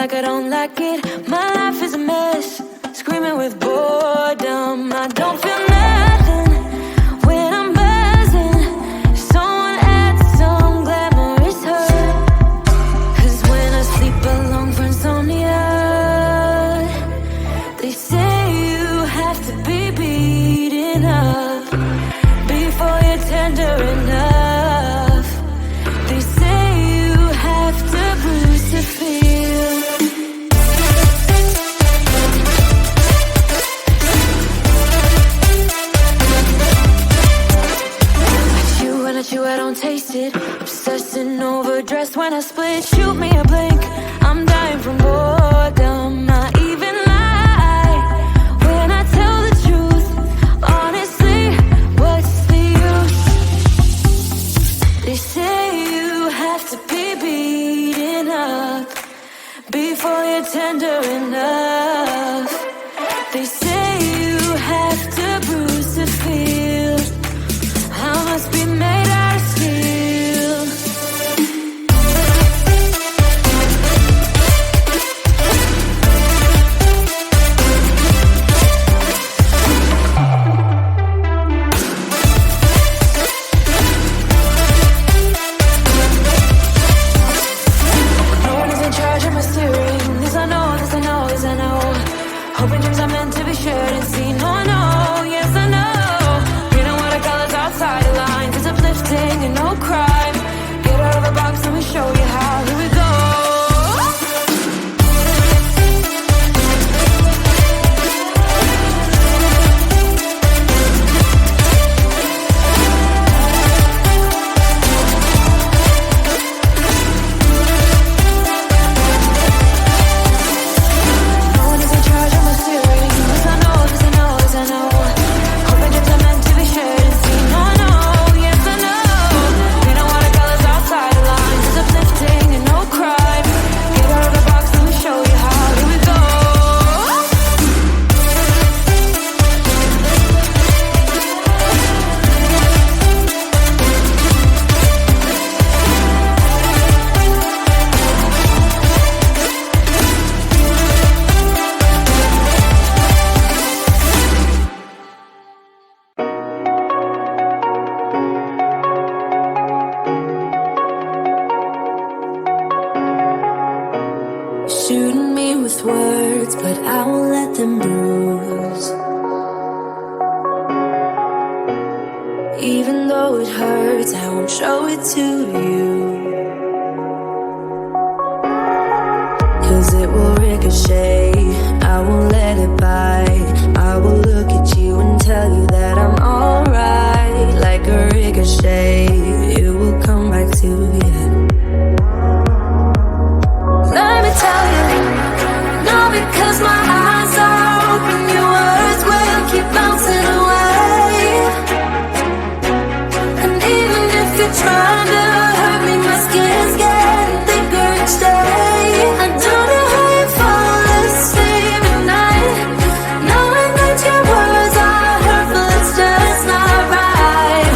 like I don't like it. My life is a mess, screaming with boredom. I don't feel nothing when I'm buzzing. Someone adds some glamorous hurt. 'Cause when I sleep alone for insomnia, they say you have to be beaten up before you're tender enough. They say you have to bruise to feel. I chew, I don't taste it. Obsessing over dress when I split. Shoot me a blink, I'm dying from boredom. I even lie when I tell the truth. Honestly, what's the use? They say you have to be beaten up before you're tender enough. They say you have to bruise to feel. I must be made out of steel. No one is in charge of my steering. This I know, this I know, this I know. Hoping dreams are meant to be shared and seen. No, I know, yes I know. Outside the lines, it's uplifting and no crime. Get out of the box and we show you how. Here we go. No one is in charge of my steering. This I know, this I know, this I know. Hoping dreams are meant to be shared. And no crime. Get out of the box and we show you how. Here we go. Shooting me with words, but I won't let them bruise. Even though it hurts, I won't show it to you. 'Cause it will ricochet, I won't let it bite. I will look at you and tell you that I'm alright. Like a ricochet, it will come back to you. Let me tell you, no, because my eyes are open, your words will keep bouncing away. And even if you're trying to hurt me, my skin's getting thicker each day. I don't know how you fall asleep at night, knowing that your words are hurtful, it's just not right.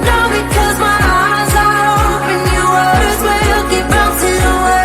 No, because my eyes are open, your words will keep bouncing away.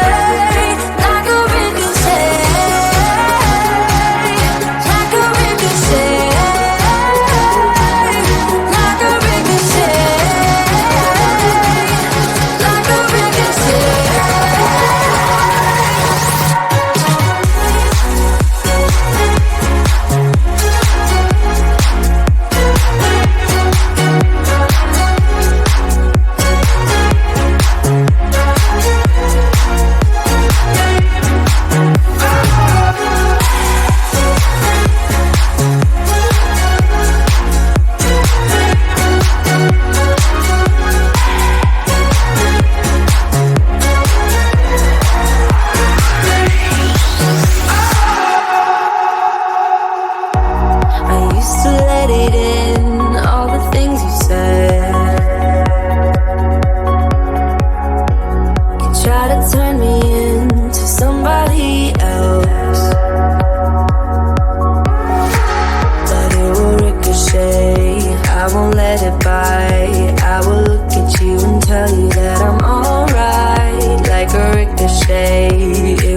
say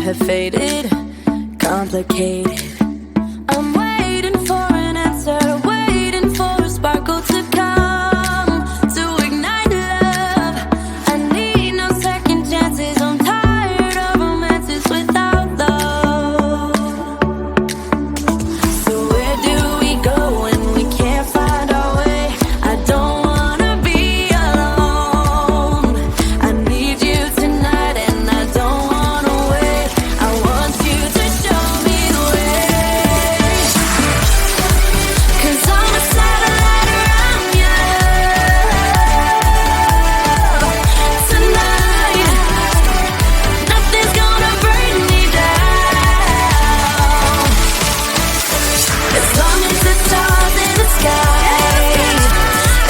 have faded, complicated. I'm waiting for an answer, waiting for a sparkle to come, to ignite love. I need no second chances, I'm tired of romances without love. So where do we go when we can't find our way? I don't wanna be alone. I need you tonight and I don't wanna wait. I want you to show me the way. 'Cause I'm a satellite around you tonight. Nothing's gonna bring me down. As long as the stars in the sky,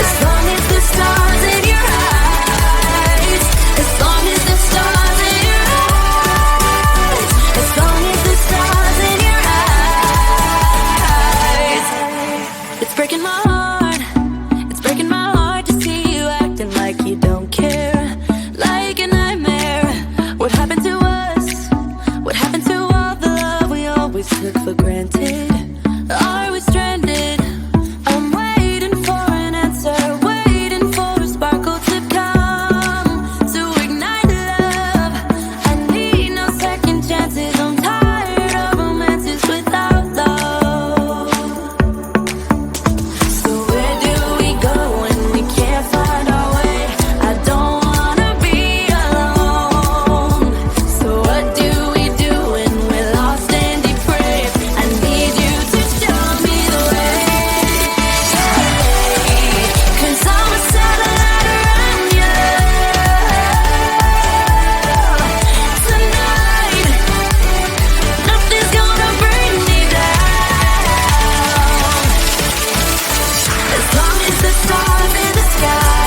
as long as the stars in your eyes, as long as the stars in your eyes, as long as the stars in your eyes. It's breaking my heart, it's breaking my heart to see you acting like you don't care, like a nightmare. What happened to us? What happened to all the love we always took for granted? Are we stranded? I'm waiting for an answer, waiting for a sparkle to come, to ignite love. I need no second chances, I'm tired of romances without love. So where do we go when we can't find our way? I don't wanna be alone. So what do we do when we're lost and depraved? I need you to show me the way. 'Cause I'm a satellite around you tonight. Nothing's gonna bring me down. As long as the stars in the sky,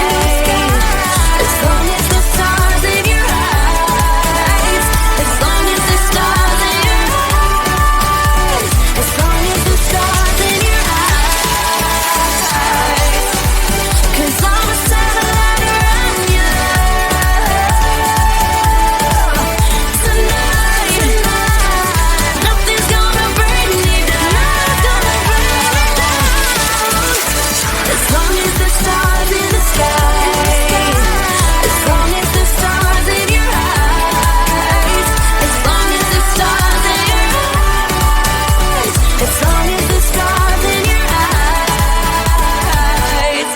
as long as the stars in your eyes, as long as the stars in your eyes, as long as the stars in your eyes. 'Cause I'm a satellite around you tonight. Nothing's gonna bring me down. As long as the stars in the sky, as long as the stars in your eyes, as long as the stars in your eyes, as long as the stars in your eyes.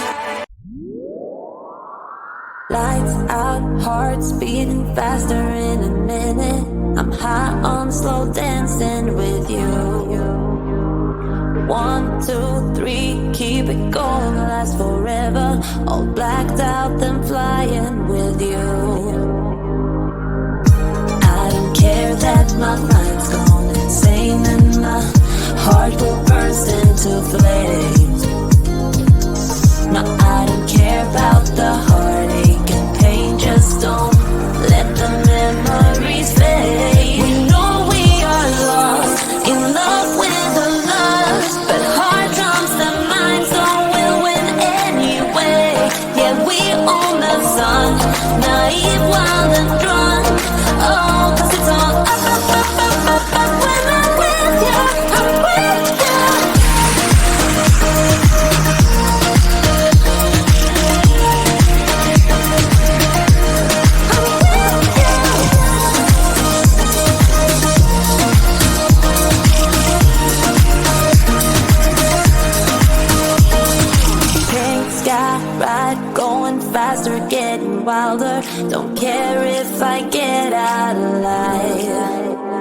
Lights out, hearts beating faster in a minute. I'm high on slow dancing with you. 1, 2, 3, keep it going, last forever. All blacked out, then flying with you. I don't care that my mind's gone insane and my heart will burst into flames. No, I don't care about the heartache and pain, just don't let the memories fade. We know we are lost, in love with the lust, but hard times the mind, so we'll win anyway. Yeah, we own the sun, naive, wild and drunk. Oh, 'cause it's all up, up, up, up, up, up when I'm with you, I'm with you. Pink sky ride, going faster, getting wilder. Don't care if I get out of line.